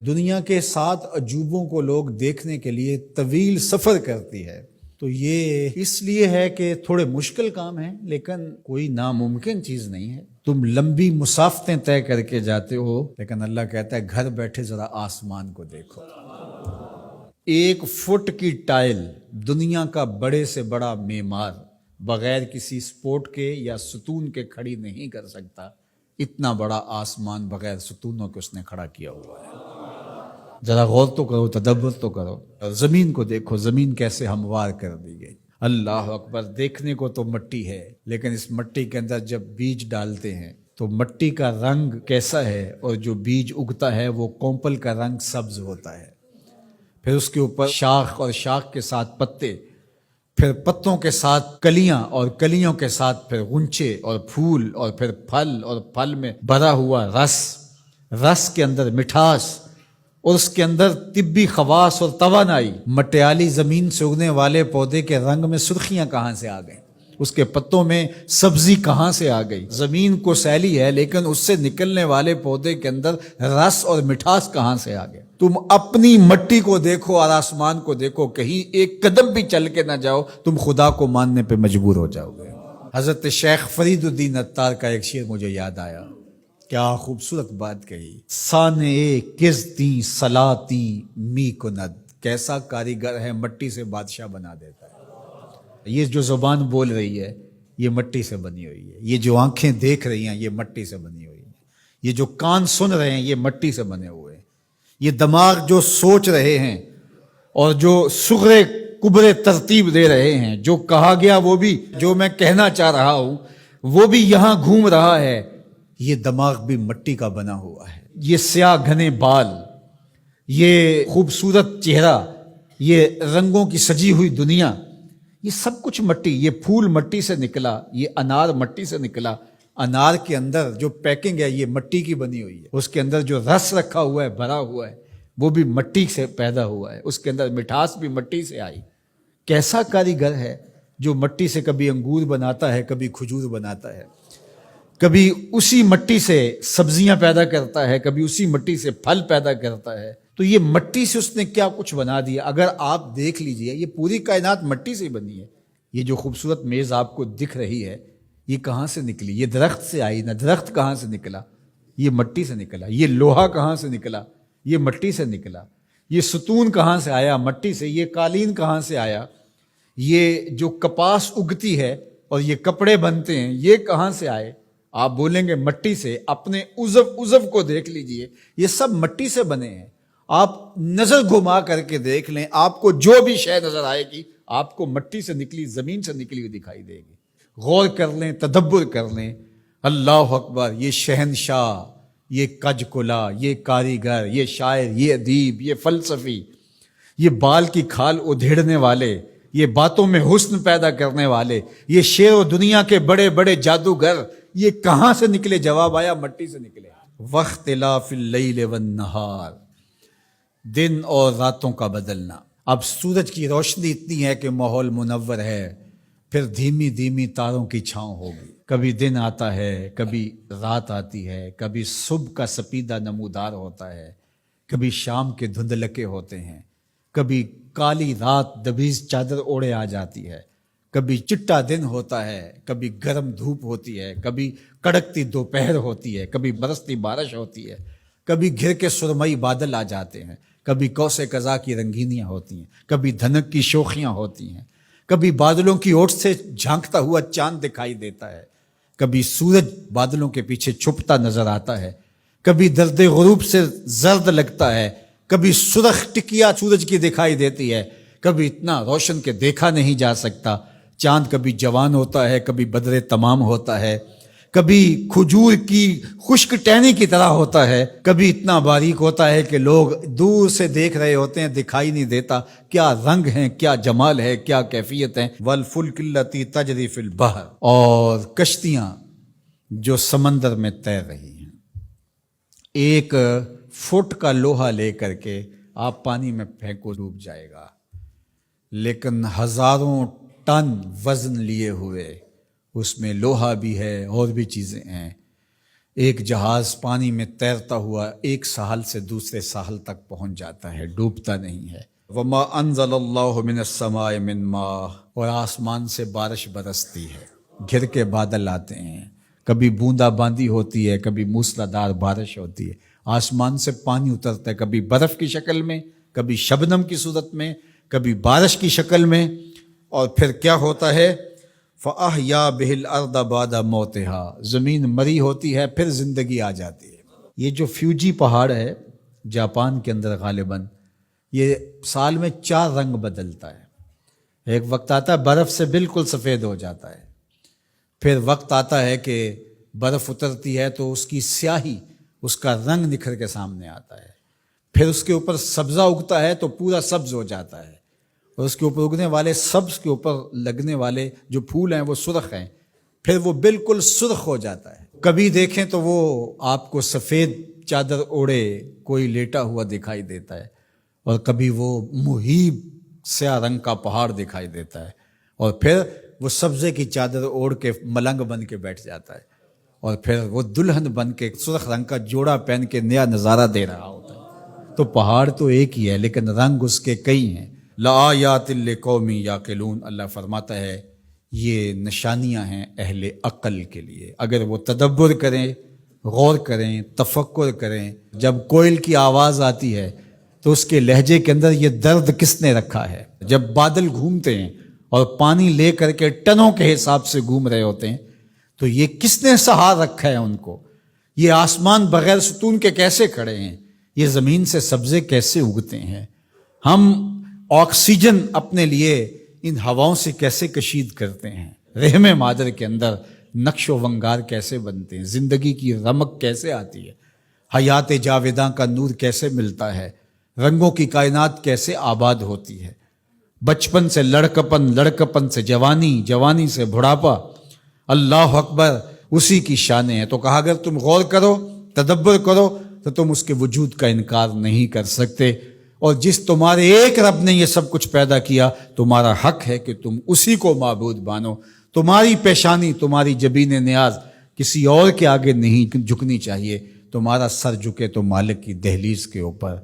دنیا کے 7 عجوبوں کو لوگ دیکھنے کے لیے طویل سفر کرتی ہے، تو یہ اس لیے ہے کہ تھوڑے مشکل کام ہیں، لیکن کوئی ناممکن چیز نہیں ہے۔ تم لمبی مسافتیں طے کر کے جاتے ہو، لیکن اللہ کہتا ہے گھر بیٹھے ذرا آسمان کو دیکھو۔ 1 فٹ کی ٹائل دنیا کا بڑے سے بڑا معمار بغیر کسی سپورٹ کے یا ستون کے کھڑی نہیں کر سکتا۔ اتنا بڑا آسمان بغیر ستونوں کے اس نے کھڑا کیا ہوا ہے۔ ذرا غور تو کرو، تدبر تو کرو، اور زمین کو دیکھو، زمین کیسے ہموار کر دی گئی۔ اللہ اکبر، دیکھنے کو تو مٹی ہے، لیکن اس مٹی کے اندر جب بیج ڈالتے ہیں تو مٹی کا رنگ کیسا ہے، اور جو بیج اگتا ہے وہ کونپل کا رنگ سبز ہوتا ہے۔ پھر اس کے اوپر شاخ، اور شاخ کے ساتھ پتے، پھر پتوں کے ساتھ کلیاں، اور کلیوں کے ساتھ پھر غنچے اور پھول، اور پھر پھل، اور پھل میں بھرا ہوا رس، رس کے اندر مٹھاس، اور اس کے اندر طبی خواص اور توانائی۔ مٹیالی زمین سے اگنے والے پودے کے رنگ میں سرخیاں کہاں سے آ گئیں؟ اس کے پتوں میں سبزی کہاں سے آ گئی؟ زمین کو سیلی ہے، لیکن اس سے نکلنے والے پودے کے اندر رس اور مٹھاس کہاں سے آ گئے؟ تم اپنی مٹی کو دیکھو اور آسمان کو دیکھو، کہیں ایک قدم بھی چل کے نہ جاؤ، تم خدا کو ماننے پہ مجبور ہو جاؤ گے۔ حضرت شیخ فرید الدین عطار کا ایک شعر مجھے یاد آیا، کیا خوبصورت بات کہی۔ سانے کس دی صلاتی می کند، کیسا کاریگر ہے، مٹی سے بادشاہ بنا دیتا ہے۔ یہ جو زبان بول رہی ہے یہ مٹی سے بنی ہوئی ہے، یہ جو آنکھیں دیکھ رہی ہیں یہ مٹی سے بنی ہوئی ہیں، یہ جو کان سن رہے ہیں یہ مٹی سے بنے ہوئے ہیں، یہ دماغ جو سوچ رہے ہیں اور جو صغرے کبرے ترتیب دے رہے ہیں، جو کہا گیا وہ بھی، جو میں کہنا چاہ رہا ہوں وہ بھی یہاں گھوم رہا ہے، یہ دماغ بھی مٹی کا بنا ہوا ہے۔ یہ سیاہ گھنے بال، یہ خوبصورت چہرہ، یہ رنگوں کی سجی ہوئی دنیا، یہ سب کچھ مٹی۔ یہ پھول مٹی سے نکلا، یہ انار مٹی سے نکلا۔ انار کے اندر جو پیکنگ ہے یہ مٹی کی بنی ہوئی ہے، اس کے اندر جو رس رکھا ہوا ہے، بھرا ہوا ہے، وہ بھی مٹی سے پیدا ہوا ہے، اس کے اندر مٹھاس بھی مٹی سے آئی۔ کیسا کاریگر ہے جو مٹی سے کبھی انگور بناتا ہے، کبھی کھجور بناتا ہے، کبھی اسی مٹی سے سبزیاں پیدا کرتا ہے، کبھی اسی مٹی سے پھل پیدا کرتا ہے۔ تو یہ مٹی سے اس نے کیا کچھ بنا دیا۔ اگر آپ دیکھ لیجئے یہ پوری کائنات مٹی سے بنی ہے۔ یہ جو خوبصورت میز آپ کو دکھ رہی ہے یہ کہاں سے نکلی؟ یہ درخت سے آئی نہ، درخت کہاں سے نکلا؟ یہ مٹی سے نکلا۔ یہ لوہا کہاں سے نکلا؟ یہ مٹی سے نکلا۔ یہ ستون کہاں سے آیا؟ مٹی سے۔ یہ قالین کہاں سے آیا؟ یہ جو کپاس اگتی ہے اور یہ کپڑے بنتے ہیں یہ کہاں سے آئے؟ آپ بولیں گے مٹی سے۔ اپنے عضو کو دیکھ لیجئے، یہ سب مٹی سے بنے ہیں۔ آپ نظر گھما کر کے دیکھ لیں، آپ کو جو بھی شے نظر آئے گی آپ کو مٹی سے نکلی، زمین سے نکلی ہوئی دکھائی دے گی۔ غور کر لیں، تدبر کر لیں۔ اللہ اکبر، یہ شہنشاہ، یہ کج کلا، یہ کاریگر، یہ شاعر، یہ ادیب، یہ فلسفی، یہ بال کی کھال ادھیڑنے والے، یہ باتوں میں حسن پیدا کرنے والے، یہ شعر و دنیا کے بڑے بڑے جادوگر، یہ کہاں سے نکلے؟ جواب آیا مٹی سے نکلے۔ واختلاف اللیل والنہار، دن اور راتوں کا بدلنا۔ اب سورج کی روشنی اتنی ہے کہ ماحول منور ہے، پھر دھیمی دھیمی تاروں کی چھاؤں ہوگی۔ کبھی دن آتا ہے، کبھی رات آتی ہے، کبھی صبح کا سپیدہ نمودار ہوتا ہے، کبھی شام کے دھندلکے ہوتے ہیں، کبھی کالی رات دبیز چادر اوڑے آ جاتی ہے، کبھی چٹا دن ہوتا ہے، کبھی گرم دھوپ ہوتی ہے، کبھی کڑکتی دوپہر ہوتی ہے، کبھی برستی بارش ہوتی ہے، کبھی گھر کے سرمئی بادل آ جاتے ہیں، کبھی کوسے قزا کی رنگینیاں ہوتی ہیں، کبھی دھنک کی شوخیاں ہوتی ہیں، کبھی بادلوں کی اوٹ سے جھانکتا ہوا چاند دکھائی دیتا ہے، کبھی سورج بادلوں کے پیچھے چھپتا نظر آتا ہے، کبھی درد غروب سے زرد لگتا ہے، کبھی سرخ ٹکیا سورج کی دکھائی دیتی ہے، کبھی اتنا روشن کہ دیکھا نہیں جا سکتا۔ چاند کبھی جوان ہوتا ہے، کبھی بدر تمام ہوتا ہے، کبھی کھجور کی خشک ٹہنی کی طرح ہوتا ہے، کبھی اتنا باریک ہوتا ہے کہ لوگ دور سے دیکھ رہے ہوتے ہیں، دکھائی نہیں دیتا۔ کیا رنگ ہیں، کیا جمال ہے، کیا کیفیت ہے۔ والفلک التی تجری فی البحر، اور کشتیاں جو سمندر میں تیر رہی ہیں۔ 1 فٹ کا لوہا لے کر کے آپ پانی میں پھینکو، ڈوب جائے گا، لیکن ہزاروں ٹن وزن لیے ہوئے، اس میں لوہا بھی ہے اور بھی چیزیں ہیں، ایک جہاز پانی میں تیرتا ہوا ایک ساحل سے دوسرے ساحل تک پہنچ جاتا ہے، ڈوبتا نہیں ہے۔ وما انزل اللہ من السماء من ماء، اور آسمان سے بارش برستی ہے، گھر کے بادل آتے ہیں، کبھی بوندا باندی ہوتی ہے، کبھی موسلادھار بارش ہوتی ہے، آسمان سے پانی اترتا ہے، کبھی برف کی شکل میں، کبھی شبنم کی صورت میں، کبھی بارش کی شکل میں، اور پھر کیا ہوتا ہے؟ فَأَحْيَا بِهِ الْأَرْضَ بَعْدَ مَوْتِهَا، زمین مری ہوتی ہے پھر زندگی آ جاتی ہے۔ یہ جو فیوجی پہاڑ ہے جاپان کے اندر غالباً، یہ سال میں 4 رنگ بدلتا ہے۔ ایک وقت آتا ہے برف سے بالکل سفید ہو جاتا ہے، پھر وقت آتا ہے کہ برف اترتی ہے تو اس کی سیاہی، اس کا رنگ نکھر کے سامنے آتا ہے، پھر اس کے اوپر سبزہ اگتا ہے تو پورا سبز ہو جاتا ہے، اور اس کے اوپر اگنے والے سبز کے اوپر لگنے والے جو پھول ہیں وہ سرخ ہیں، پھر وہ بالکل سرخ ہو جاتا ہے۔ کبھی دیکھیں تو وہ آپ کو سفید چادر اوڑے کوئی لیٹا ہوا دکھائی دیتا ہے، اور کبھی وہ مہیب سیاہ رنگ کا پہاڑ دکھائی دیتا ہے، اور پھر وہ سبزے کی چادر اوڑھ کے ملنگ بن کے بیٹھ جاتا ہے، اور پھر وہ دلہن بن کے سرخ رنگ کا جوڑا پہن کے نیا نظارہ دے رہا ہوتا ہے۔ تو پہاڑ تو ایک ہی ہے لیکن رنگ اس کے کئی ہیں۔ لآیات لقوم یعقلون، اللہ فرماتا ہے یہ نشانیاں ہیں اہل عقل کے لیے، اگر وہ تدبر کریں، غور کریں، تفکر کریں۔ جب کوئل کی آواز آتی ہے تو اس کے لہجے کے اندر یہ درد کس نے رکھا ہے؟ جب بادل گھومتے ہیں اور پانی لے کر کے ٹنوں کے حساب سے گھوم رہے ہوتے ہیں تو یہ کس نے سہار رکھا ہے ان کو؟ یہ آسمان بغیر ستون کے کیسے کھڑے ہیں؟ یہ زمین سے سبزے کیسے اگتے ہیں؟ ہم آکسیجن اپنے لیے ان ہواؤں سے کیسے کشید کرتے ہیں؟ رحم مادر کے اندر نقش و ونگار کیسے بنتے ہیں؟ زندگی کی رمق کیسے آتی ہے؟ حیات جاویداں کا نور کیسے ملتا ہے؟ رنگوں کی کائنات کیسے آباد ہوتی ہے؟ بچپن سے لڑکپن، لڑکپن سے جوانی، جوانی سے بڑھاپا، اللہ اکبر، اسی کی شانیں ہیں۔ تو کہا اگر تم غور کرو، تدبر کرو تو تم اس کے وجود کا انکار نہیں کر سکتے، اور جس تمہارے ایک رب نے یہ سب کچھ پیدا کیا، تمہارا حق ہے کہ تم اسی کو معبود مانو۔ تمہاری پیشانی، تمہاری جبین نیاز کسی اور کے آگے نہیں جھکنی چاہیے، تمہارا سر جھکے تو مالک کی دہلیز کے اوپر۔